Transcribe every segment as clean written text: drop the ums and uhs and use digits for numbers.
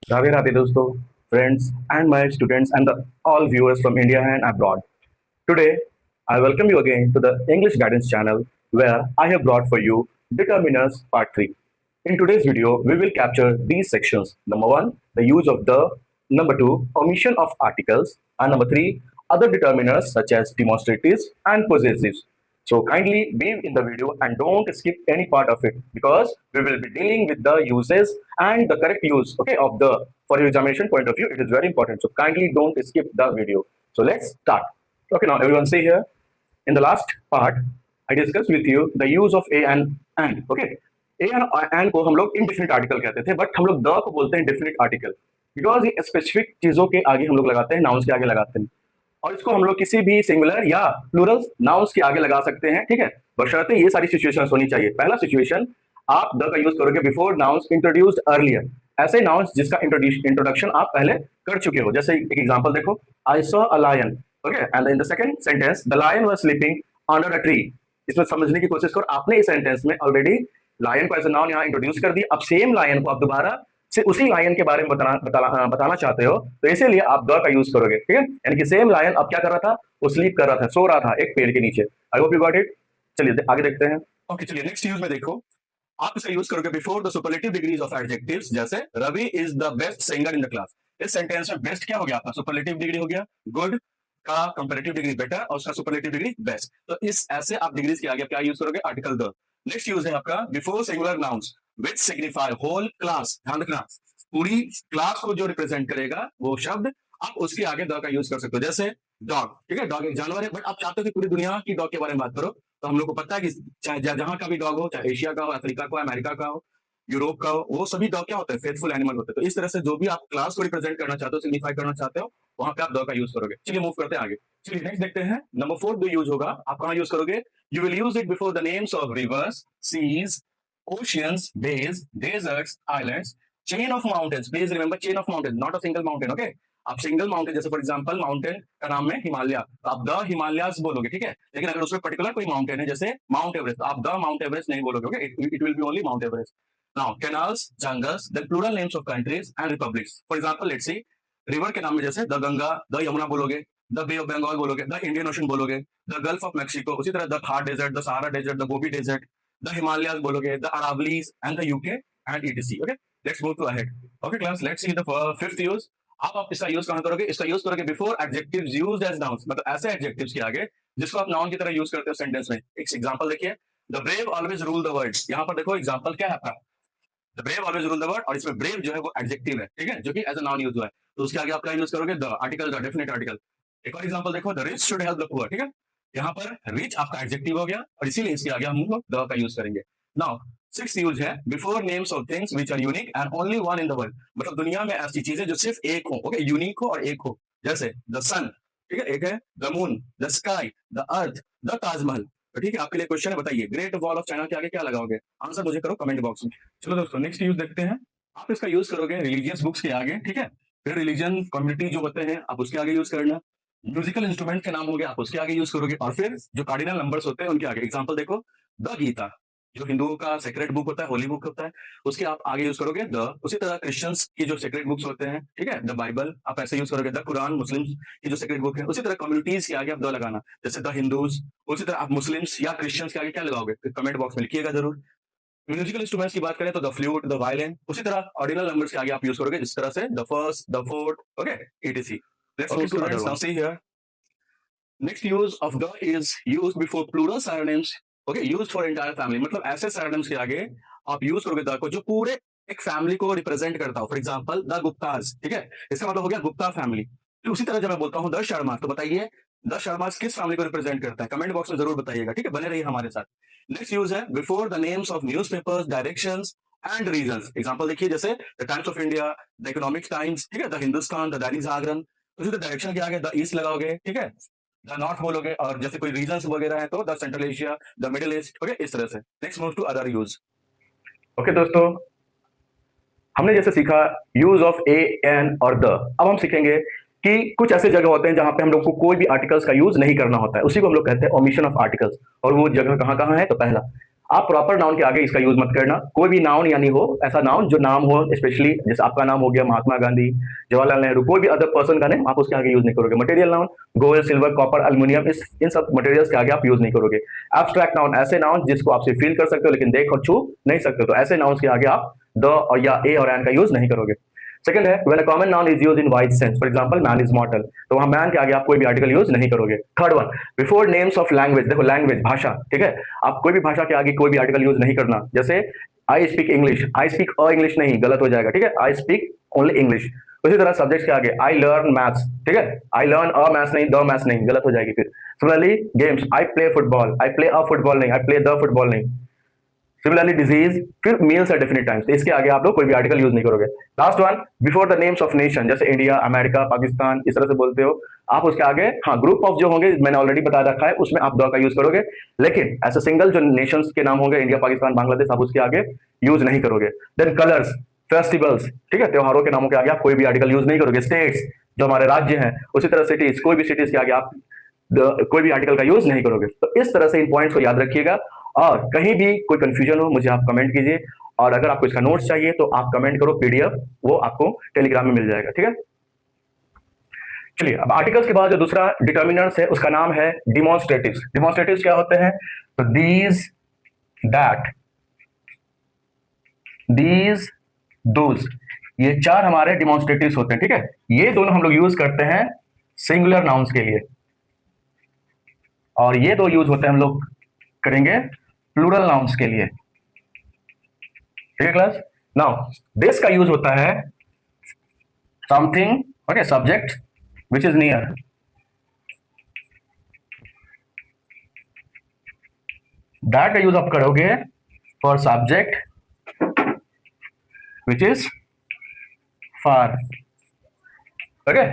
Radhe Radhe dosto, friends and my students and all viewers from India and abroad. Today, I welcome you again to the English Guidance channel where I have brought for you Determiners Part 3. In today's video, we will capture these sections. Number 1, the use of the. Number 2, omission of articles. And number 3, other determiners such as demonstratives and possessives. So kindly be in the video and don't skip any part of it because we will be dealing with the uses and the correct use, okay, of the, for your examination point of view. It is very important. So kindly don't skip the video. So let's start. Okay, now everyone say here. In the last part, I discussed with you the use of a and. Okay, A and को हम लोग indefinite article कहते थे, but हम लोग the को बोलते हैं डेफिनिट आर्टिकल बिकॉज ये स्पेसिफिक चीजों के आगे हम लोग लगाते हैं, नाउन्स के आगे लगाते हैं, और इसको हम लोग किसी भी सिंगुलर या प्लूरल नाउन्स के आगे लगा सकते हैं, ठीक है। बशर्ते ये सारी सिचुएशन होनी चाहिए। पहला सिचुएशन, आप द का यूज करोगे बिफोर नाउन्स इंट्रोड्यूस्ड अर्लियर, ऐसे नाउन्स जिसका इंट्रोडक्शन आप पहले कर चुके हो। जैसे एक एग्जांपल देखो, I saw a lion, okay, and in the second sentence the lion was sleeping under a tree. इसमें समझने की कोशिश करो, आपने इस सेंटेंस में ऑलरेडी लायन को एज अ नाउन यहाँ इंट्रोड्यूस कर दिया। अब सेम लायन को आप दोबारा से उसी लायन के बारे में बताना चाहते हो, तो इसीलिए आप द का यूज करोगे, ठीक है। यानी कि सेम लायन अब क्या कर रहा था, वो स्लीप कर रहा था, सो रहा था एक पेड़ के नीचे। I hope you got it. चलिए आगे देखते हैं। ओके, चलिए नेक्स्ट यूज में देखो, आप इसका यूज करोगे before the superlative degrees of adjectives. जैसे Ravi is the best singer in the class. इस सेंटेंस में बेस्ट क्या हो गया आपका, सुपरलेटिव डिग्री हो गया, गुड का कंपैरेटिव डिग्री बेटर और उसका सुपरलेटिव डिग्री बेस्ट। तो इस ऐसे आप डिग्रीज के आगे क्या यूज करोगे, आर्टिकल द। नेक्स्ट यूज है आपका before singular nouns which signify whole class. ध्यान रखना, पूरी क्लास को जो रिप्रेजेंट करेगा वो शब्द, आप उसके आगे द का यूज कर सकते हो। जैसे डॉग, ठीक है, डॉग एक जानवर है, बट आप चाहते हो कि पूरी दुनिया की डॉग के बारे में बात करो, तो हम लोग को पता है कि चाहे जहां का भी डॉग हो, चाहे एशिया का हो, अफ्रीका का हो, अमेरिका का हो, यूरोप का हो, वो सभी डॉग क्या होते हैं, फेथफुल एनिमल होते हैं। तो इस तरह से जो भी आप क्लास को रिप्रेजेंट करना चाहते हो, सिग्निफाई करना चाहते हो, वहां पे आप द का यूज करोगे। चलिए मूव करते हैं आगे। चलिए नेक्स्ट देखते हैं, नंबर 4 जो यूज होगा, आप कहां यूज करोगे, you will use it before the names of rivers, seas, oceans, bays, deserts, islands, chain of mountains. Please remember chain of mountains, not a single mountain. Okay, आप single mountain, जैसे for example mountain का नाम है हिमालय, तो आप the Himalayas बोलोगे, ठीक है। लेकिन अगर उसमें पर्टिकुलर कोई माउंटेन है जैसे माउंट एवरेस्ट, तो आप द माउंट एवरेस्ट नहीं बोलोगे, okay, it will be only Mount Everest. Now canals, jungles, the plural names of countries and republics. For example let's see, river के नाम में जैसे द गंगा, द यमुना बोलोगे, द बे ऑफ बंगाल बोलोगे, द इंडियन ओशन बोलोगे, the Gulf of Mexico, उसी तरह the Thar desert, the Sahara desert, the Gobi desert, the Himalayas बोलोगे, the Aravallis and the UK and etc. Okay, let's move to ahead. Okay class, let's see the fifth use. आप इसका use कहां करोगे, इसका use करोगे before adjectives used as nouns, मतलब ऐसे adjectives के आगे जिसको आप नाउन की तरह यूज करते हो सेंटेंस में। एक एग्जांपल देखिए, the brave always rule the world. यहाँ पर देखो एग्जांपल क्या है आपका, the brave always rule the world, और इसमें ब्रेव जो है वो एडजेक्टिव है, ठीक है, जो कि एज अ नाउन यूज हुआ है, तो उसके आगे आप क्या यूज करोगे, the article, the definite article. एक और एग्जांपल देखो, the rich should help the poor, ठीक है, यहाँ पर रिच आपका एडजेक्टिव हो गया और इसीलिए इसके आगे हम लोग द का यूज करेंगे। नाउ सिक्स यूज है before names of things which are unique and only one in the world, मतलब दुनिया में ऐसी चीजें जो सिर्फ एक हो, ओके, यूनिक हो और एक हो। जैसे द सन, ठीक है, एक है the moon, the sky, the earth, the Taj Mahal. तो ठीक है, आपके लिए क्वेश्चन है, बताइए ग्रेट वॉल ऑफ चाइना के आगे क्या लगाओगे, आंसर मुझे करो कमेंट बॉक्स में। चलो दोस्तों नेक्स्ट यूज देखते हैं, आप इसका यूज करोगे रिलीजियस बुक्स के आगे, ठीक है, फिर रिलीजन कम्युनिटी जो होते हैं आप उसके आगे यूज करना, म्यूजिकल इंस्ट्रूमेंट के नाम हो गया आप उसके आगे यूज करोगे, और फिर जो कार्डिनल नंबर्स होते हैं उनके आगे। एग्जांपल देखो, द गीता जो हिंदुओं का सेक्रेट बुक होता है, होली बुक होता है, उसके आप आगे यूज करोगे द। उसी तरह क्रिश्चियंस की जो सेक्रेट बुक्स होते हैं, ठीक है, द बाइबल आप ऐसे यूज करोगे, द कुरान मुस्लिम्स की जो सेक्रेट बुक है, उसी तरह कम्युनिटीज के आगे आप द लगाना, जैसे द हिंदूज। उसी तरह आप मुस्लिम्स या क्रिश्चियंस के आगे क्या लगाओगे, कमेंट बॉक्स में लिखिएगा जरूर। म्यूजिकल इंस्ट्रूमेंट्स की बात करें तो द फ्लूट, द वायलिन, उसी तरह ऑर्डिनल नंबर्स के आगे आप यूज करोगे, जिस तरह से the first, the fourth, okay, etc. Let's move to other one. See here. Next use of the is used before plural synonyms, okay, used for entire family, मतलब ऐसे synonyms के आगे आप यूज करोगे द को जो पूरे एक फैमिली को रिप्रेजेंट करता हो। फॉर एग्जांपल द गुप्ताज, ठीक है, इसका मतलब हो गया गुप्ता फैमिली। तो उसी तरह जब मैं बोलता हूँ द शर्मा, तो बताइए द शर्मा किस फैमिली को रिप्रेजेंट करता है, कमेंट बॉक्स में जरूर बताइएगा, ठीक है, बने रहिए हमारे साथ। नेक्स्ट यूज है before the names of newspapers, directions and reasons. Example देखिए, जैसे the times of India, the economic times, ठीक है, द हिंदुस्तान, द दैनिक जागरण। उसी तरह डायरेक्शन के आगे द ईस्ट लगाओगे, ठीक है, द नॉर्थ बोलोगे, और जैसे कोई रीजन्स वगैरह है तो the Central Asia, the Middle East, okay, इस तरह से। Next move to other use. Okay दोस्तों, हमने जैसे सीखा यूज ऑफ ए, एन और द। अब हम सीखेंगे कि कुछ ऐसे जगह होते हैं जहां पे हम लोग को कोई भी आर्टिकल्स का यूज नहीं करना होता है, उसी को हम लोग कहते हैं ओमिशन ऑफ आर्टिकल्स। और वो जगह कहां कहां है, तो पहला, आप प्रॉपर नाउन के आगे इसका यूज मत करना। कोई भी नाउन यानी हो, ऐसा नाउन जो नाम हो, स्पेशली जैसे आपका नाम हो गया महात्मा गांधी, जवाहरलाल नेहरू, कोई भी अदर पर्सन का नेम आप उसके आगे यूज नहीं करोगे। Material noun gold, silver, copper, aluminium, इन सब मटेरियल्स के आगे आप यूज नहीं करोगे। एब्स्ट्रैक्ट नाउन ऐसे नाउन जिसको आप सिर्फ फील कर सकते हो लेकिन देख और छू नहीं सकते, तो ऐसे नाउन के आगे आप द और या ए और एन का यूज नहीं करोगे। सेकंड है when a common noun is used in wide sense, for example man is मॉर्टल, तो वहां मैन के आगे आप कोई भी आर्टिकल यूज नहीं करोगे। Third one before names of language, देखो लैंग्वेज भाषा, ठीक है, आप कोई भी भाषा के आगे कोई भी आर्टिकल यूज नहीं करना। जैसे I speak English, I speak a English नहीं, गलत हो जाएगा, ठीक है, आई स्पीक ओनली इंग्लिश। उसी तरह सब्जेक्ट के आगे आई लर्न मैथ्स, ठीक है, आई लर्न अ मैथ्स नहीं, द मैथ्स नहीं, गलत हो जाएगी फिर। Similarly games, I play football, I play a football नहीं, आई प्ले द फुटबॉल नहीं। सिमिलरली डिजीज, फिर मील्स एट डिफरेंट टाइम्स, इसके आगे आप लोग कोई भी आर्टिकल यूज नहीं करोगे। Last one before the names of nation, जैसे इंडिया, अमेरिका, पाकिस्तान, इस तरह से बोलते हो आप, उसके आगे हाँ ग्रुप ऑफ जो होंगे मैंने ऑलरेडी बता रखा है, उसमें आप द का यूज करोगे, लेकिन ऐसे सिंगल जो नेशंस के नाम होंगे इंडिया, पाकिस्तान, बांग्लादेश, आप उसके आगे यूज नहीं करोगे। देन कलर्स, फेस्टिवल्स, ठीक है, त्योहारों के नामों के आगे आप कोई भी आर्टिकल यूज नहीं करोगे। स्टेट्स जो हमारे राज्य हैं, उसी तरह सिटीज, कोई भी सिटीज के आगे आप कोई भी आर्टिकल का यूज नहीं करोगे। तो इस तरह से इन पॉइंट्स को याद रखिएगा, और कहीं भी कोई कंफ्यूजन हो मुझे आप कमेंट कीजिए, और अगर आपको इसका नोट्स चाहिए तो आप कमेंट करो, पीडीएफ वो आपको टेलीग्राम में मिल जाएगा, ठीक है। चलिए अब आर्टिकल्स के बाद जो दूसरा डिटर्मिनर्स है उसका नाम है डिमॉन्स्ट्रेटिव्स। डिमॉन्स्ट्रेटिव्स क्या होते हैं? तो दीज, दैट, दीज, दोज, ये चार हमारे डिमॉन्स्ट्रेटिव्स होते हैं, ठीक है। ये दोनों हम लोग यूज करते हैं सिंगुलर नाउन्स के लिए, और ये दो यूज होते हैं हम लोग करेंगे प्लूरल नाउन्स के लिए, ठीक है क्लास। नाउ दिस का यूज होता है something, okay, subject which is near, that का यूज आप करोगे for subject which is far, okay.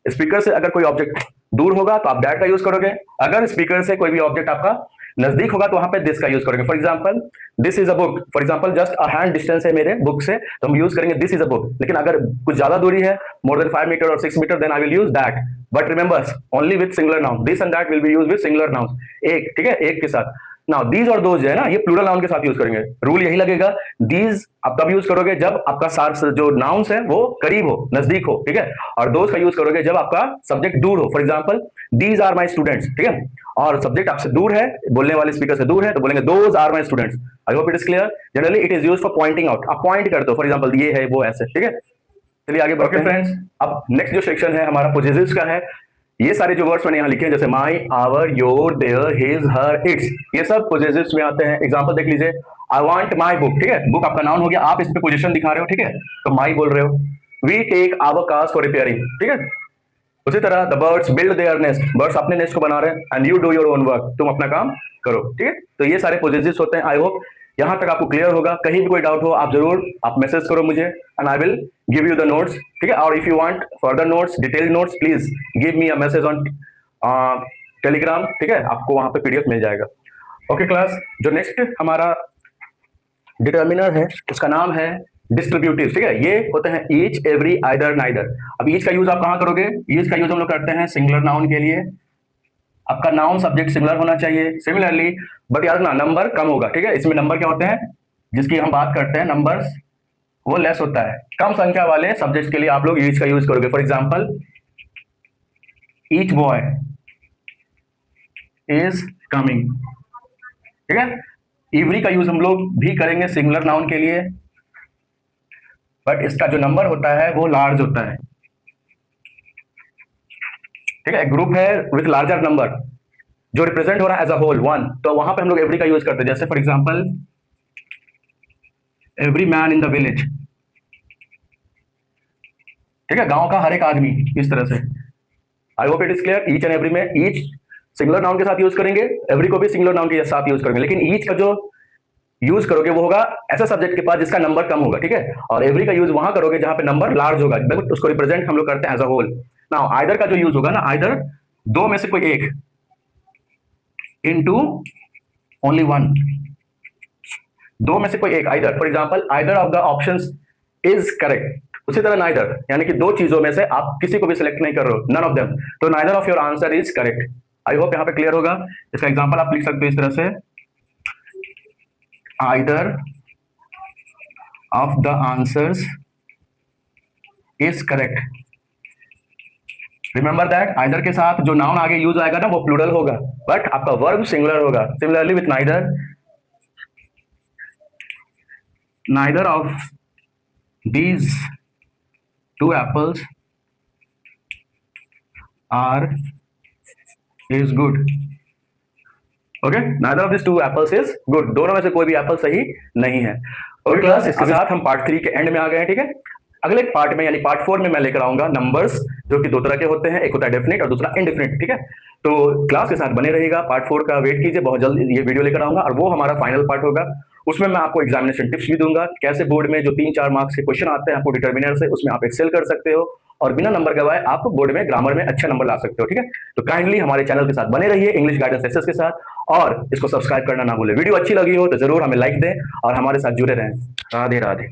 Speaker से अगर कोई ऑब्जेक्ट दूर होगा तो आप दैट का यूज करोगे, अगर स्पीकर से कोई भी ऑब्जेक्ट आपका नजदीक होगा तो वहां पे दिस का यूज करेंगे। For example this is a book, for example just a hand distance है मेरे बुक से, तो हम यूज करेंगे दिस इज अ बुक। लेकिन अगर कुछ ज्यादा दूरी है, मोर देन 5 मीटर और 6 meter, then I will use that, but remember only with singular noun, this and that will be used with singular noun, एक, ठीक है, एक के साथ। नाउ दीज और दोज है ना, ये प्लूरल नाउन के साथ यूज करेंगे। रूल यही लगेगा, दीज आप तब यूज करोगे जब आपका सार जो नाउन्स है वो करीब हो, नजदीक हो, ठीक है, और दोज का यूज करोगे जब आपका सब्जेक्ट दूर हो। For example these are my students, ठीक है, और सब्जेक्ट आपसे दूर है, बोलने वाले स्पीकर से दूर है, तो बोलेंगे those are my students. I hope it is clear. Generally it is used for pointing out, आप पॉइंट करते हो, फॉर एग्जांपल ये है वो ऐसे, ठीक है। चलिए आगे बढ़ते हैं फ्रेंड्स। अब नेक्स्ट जो सेक्शन है हमारा पोजेसिव्स का है। ये सारे जो वर्ड्स मैंने यहाँ लिखे हैं जैसे my, our, your, their, his, her, its, ये सब पोजेसिव्स में आते हैं। एग्जांपल देख लीजिए, आई वांट माई बुक, ठीक है, बुक आपका नाउन हो गया, आप इस पे पोजीशन दिखा रहे हो, ठीक है, तो माई बोल रहे हो। We take our cars for repairing, ठीक है। उसी तरह the birds build their nest, birds अपने नेस्ट को बना रहे हैं, and you do your own work, तुम अपना काम करो, ठीक है। तो ये सारे पोजेसिव्स होते हैं। आई होप यहां तक आपको क्लियर होगा। कहीं भी कोई डाउट हो आप जरूर आप मैसेज करो मुझे, and I will give you the notes, ठीक है। और if you want further notes, detailed notes, please give me a message on Telegram, ठीक है, आपको वहां पे पीडीएफ मिल जाएगा। ओके क्लास, जो नेक्स्ट हमारा डिटर्मिनर है उसका नाम है डिस्ट्रीब्यूटिव, ठीक है। ये होते हैं ईच, एवरी, आइदर, नाइदर। अब ईच का यूज आप कहां करोगे? ईच का यूज हम लोग करते हैं सिंगुलर नाउन के लिए, आपका नाउन सब्जेक्ट सिंगुलर होना चाहिए। सिमिलरली बट यार ना नंबर कम होगा, ठीक है, इसमें नंबर क्या होते हैं जिसकी हम बात करते हैं, नंबर्स वो लेस होता है। कम संख्या वाले सब्जेक्ट के लिए आप लोग ईच का यूज करोगे। For example each boy is coming, ठीक है। एवरी का यूज हम लोग भी करेंगे सिंगुलर नाउन के लिए, बट इसका जो नंबर होता है वो लार्ज होता है, ठीक है। ग्रुप है विथ लार्जर नंबर जो रिप्रेजेंट हो रहा है एज अ होल वन, तो वहां पे हम लोग एवरी का यूज करते हैं। जैसे for example every man in the village, ठीक है, गांव का हर एक आदमी, इस तरह से। आई hope it is clear. Each and every में ईच सिंगुलर नाउन के साथ यूज करेंगे, एवरी को भी सिंगुलर नाउन के साथ यूज करेंगे, लेकिन ईच का जो यूज करोगे वो होगा ऐसा सब्जेक्ट के पास जिसका नंबर कम होगा, ठीक है। और एवरी का यूज वहां करोगे जहां पे नंबर लार्ज होगा, उसको रिप्रेजेंट हम लोग करते हैं as a whole. Now either का जो यूज होगा ना, आइदर दो में से कोई एक, इनटू ओनली वन, दो में से कोई एक, either. For example either of the options is correct. उसी तरह नाइदर, यानी कि दो चीजों में से आप किसी को भी सिलेक्ट नहीं कर रहे हो, नन ऑफ देम, तो neither of your answer is correct. I hope यहां पे क्लियर होगा। इसका एग्जांपल आप लिख सकते हो इस तरह से, either of the answers is correct. Remember that either के साथ जो नाउन आगे यूज आएगा ना वो प्लूरल होगा, बट आपका वर्ब सिंगुलर होगा। Similarly with neither of these two apples are is good. Okay, neither of this two apples is good, दोनों में से कोई भी एप्पल सही नहीं है। ओके क्लास, इसके साथ हम पार्ट 3 के एंड में आ गए हैं। ठीक है, अगले पार्ट में यानी पार्ट 4 में मैं लेकर आऊंगा नंबर्स, जो कि दो तरह के होते हैं, एक होता है डेफिनेट और दूसरा इनडेफिनेट। ठीक है, तो क्लास के साथ बने रहिएगा, पार्ट 4 का वेट कीजिए, बहुत जल्द ये वीडियो लेकर आऊंगा और वो हमारा फाइनल पार्ट होगा। उसमें मैं आपको एग्जामिनेशन टिप्स भी दूंगा, कैसे बोर्ड में जो 3-4 मार्क्स के क्वेश्चन आते हैं आपको डिटर्मिनर से, उसमें आप एक्सेल कर सकते हो और बिना नंबर गवाए आप बोर्ड में ग्रामर में अच्छे नंबर ला सकते हो। ठीक है, तो काइंडली हमारे चैनल के साथ बने रहिए इंग्लिश गाइडेंस एसएस के साथ, और इसको सब्सक्राइब करना ना भूलें। वीडियो अच्छी लगी हो तो जरूर हमें लाइक दें और हमारे साथ जुड़े रहें। राधे राधे।